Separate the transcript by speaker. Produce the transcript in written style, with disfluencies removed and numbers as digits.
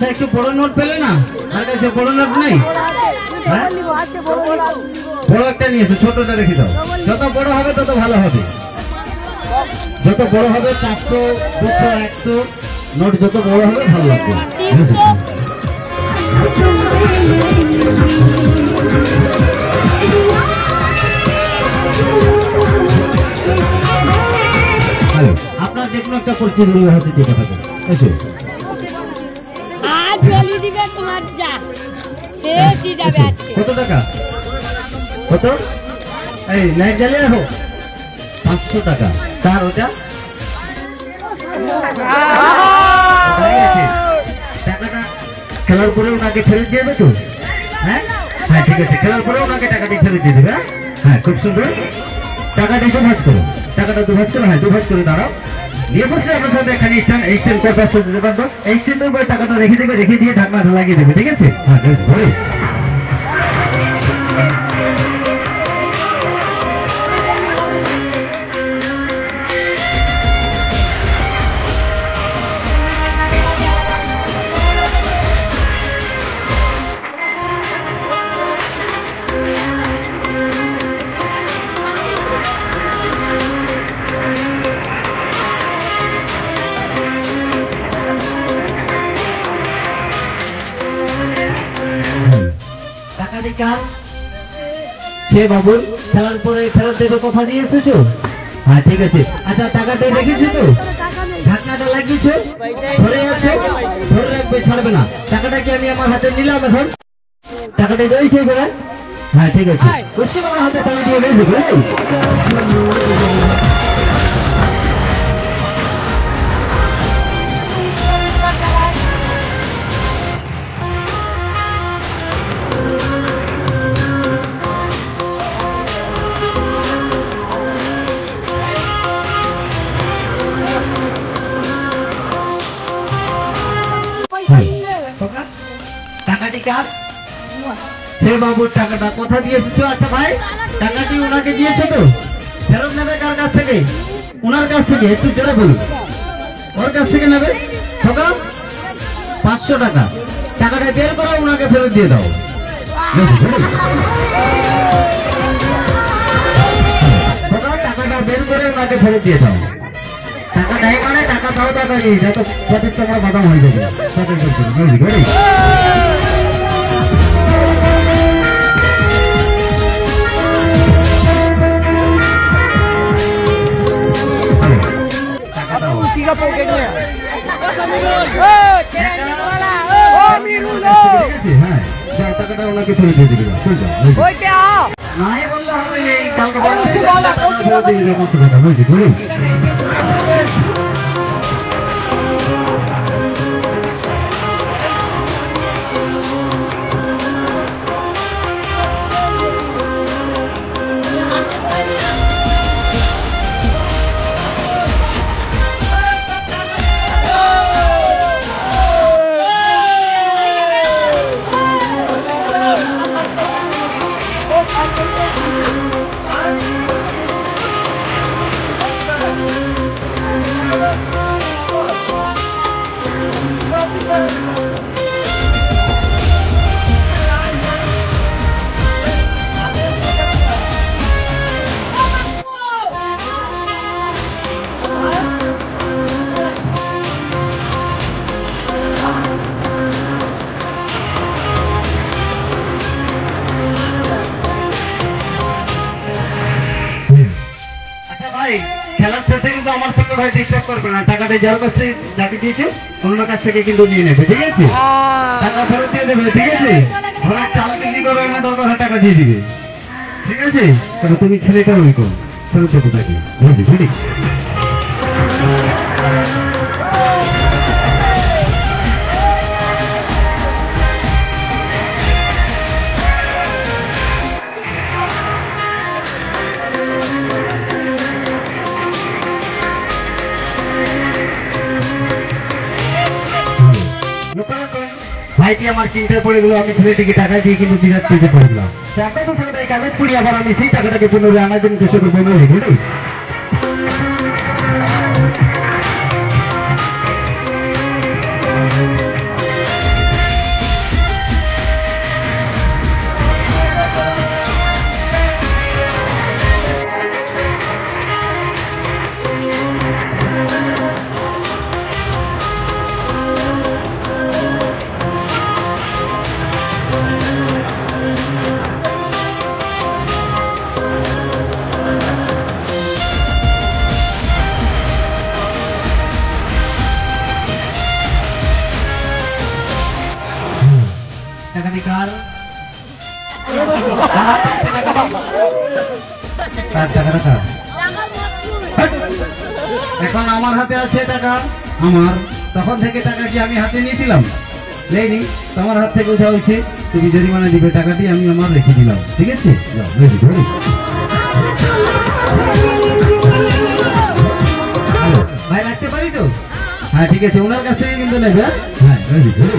Speaker 1: আচ্ছা একটু বড় নোট পেলে না? আর কাছে বড় নোট নেই? বড় একটা নিয়েছে, ছোটটা রেখে দাও। যত বড় হবে তত ভালো হবে। যত বড় হবে 400, 200, 100 নোট যত বড় হবে ভালো লাগবে। আপনার যে কোনো একটা পরিচয় হাতে দিয়ে কথা এসে কত টাকা? কত? এই লাইট জ্বালিয়ে রাখো। 500 টাকা। তার ওটা টাকাটা খেলার পরে ওনাকে ফেরত দিয়ে দেবে তো? হ্যাঁ হ্যাঁ ঠিক আছে, খেলার পরে ওনাকে টাকাটি ফেরত দিয়ে দেবে। হ্যাঁ খুব সুন্দর। টাকাটা দুভাগ করো, টাকাটা দুভাগ করো। হ্যাঁ দুভাগ করে দাঁড়াও। দিয়ে বসে আপনার সাথে এখানে এক্সচেঞ্জ করতে আসতে দিতে পারবো। এক্সচেঞ্জের উপরে টাকাটা রেখে দেবে, রেখে দিয়ে ঢাকনাটা লাগিয়ে দেবে। ঠিক আছে? হ্যাঁ ধরে সে বাবু খেলার পরে ফেরত দেবে কথা দিয়ে এসেছো? হ্যাঁ ঠিক আছে। আচ্ছা টাকাটা রেখেছো তো? ঢাকনাটা লাগিয়েছো? ধরে আছে, ধরে রাখবে, ছাড়বে না। টাকাটা কি আমি আমার হাতে নিলাম এখন? টাকাটা রয়েছে এখানে? হ্যাঁ ঠিক আছে। বুঝতে আমার হাতে তালি দিয়ে রয়েছে। টাকাটি কার? সে বাবুর টাকাটা কথা দিয়ে এসেছো। আচ্ছা ভাই টাকাটি ওনাকে দিয়েছো তো? ফেরত নেবে কার কাছ থেকে? ওনার কাছ থেকে। একটু জোরে বলুন। ওর কাছ থেকে নেবে। 500 টাকা। টাকাটা বের করো, ওনাকে ফেরত দিয়ে দাও। টাকাটা বের করে ওনাকে ফেরত দিয়ে দাও। টাকা দেয় মানে টাকা দাও, টাকা দিয়ে যত সঠিক তোমার বাদাম হয়ে যাবে। টাকাটা ওনাকে ফেরত দিয়ে দিবি। নাই বললে হবে, কালকে খেলার শেষে কিন্তু আমার সঙ্গে ভাই ডিস্টার্ব করবে না। টাকাটা যার কাছে যাকে দিয়েছে অন্য কাছ থেকে কিন্তু নিয়ে নেবে। ঠিক আছে? টাকা ফেরত দিয়ে দেবে। ঠিক আছে? ঘরে চাল বিক্রি করবে না, দরকার টাকা দিয়ে দিবে। ঠিক আছে? তবে তুমি ছেলেটা ওই করো, ফেরত দেবো তাকে। বুঝলি? বুঝলি? ভাইটি আমার চিন্তায় পড়ে গেল। আমি ছেলেটিকে টাকা দিয়ে কিন্তু বিরাট পেতে পড়ে গেলাম। টাকা তো ছেলেটাই কাগজ পড়ি, আবার আমি সেই টাকাটাকে পুনরায় আনার জন্য চেষ্টা করবো। বুঝলি? টাকাটি কার? কার টাকাটা কার? এখন আমার হাতে আছে টাকা, আমার তখন থেকে টাকা কি আমি হাতে নিয়েছিলাম? নেইনি। তোমার হাত থেকে উঠা হয়েছে, তুমি জরিমানা দিবে, টাকাটি আমি আমার রেখে দিলাম, ঠিক আছে? যাও, রেডি ধরি। হ্যালো ভাই, রাখতে পারি তো? হ্যাঁ ঠিক আছে, ওনার কাছ থেকে কিন্তু নেবে। হ্যাঁ রেডি ধরি।